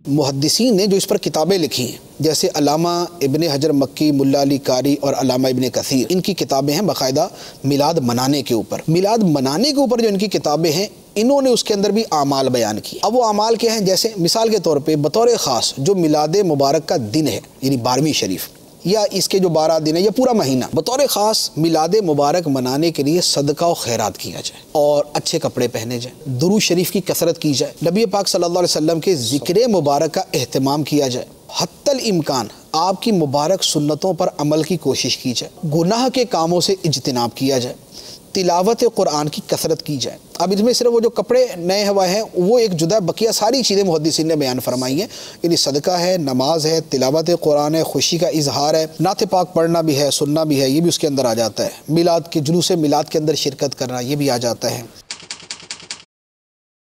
मुहद्दिसीन ने जो इस पर किताबें लिखी हैं, जैसे अल्लामा इब्ने हजर मक्की, मुल्ला अली कारी और अल्लामा इब्ने कसीर, इनकी किताबें हैं बाकायदा मिलाद मनाने के ऊपर। मिलाद मनाने के ऊपर जो इनकी किताबें हैं, इन्होंने उसके अंदर भी आमाल बयान किए। अब वो आमाल क्या हैं? जैसे मिसाल के तौर पे बतौर ख़ास जो मिलाद मुबारक का दिन है, यानी 12वीं शरीफ या इसके जो 12 दिन है या पूरा महीना, बतौर ख़ास मिलाद मुबारक मनाने के लिए सदका और खैरात किया जाए और अच्छे कपड़े पहने जाए, दुरूद शरीफ की कसरत की जाए, नबी पाक सल्लल्लाहु अलैहि वसल्लम के ज़िक्र मुबारक का एहतमाम किया जाए, हत्तल इम्कान आपकी मुबारक सुन्नतों पर अमल की कोशिश की जाए, गुनाह के कामों से इज्तिनाब किया जाए, तिलावत कुरान की कसरत की जाए। अब इसमें सिर्फ वो जो कपड़े नए हुए हैं वो एक जुदा, बकिया सारी चीज़ें मुहद्दिसीन ने बयान फरमाई हैं। यानी सदका है, नमाज है, तिलावत कुरान है, खुशी का इजहार है, नात पाक पढ़ना भी है, सुनना भी है, ये भी उसके अंदर आ जाता है। मिलाद के जुलूस मिलाद के अंदर शिरकत करना ये भी आ जाता है।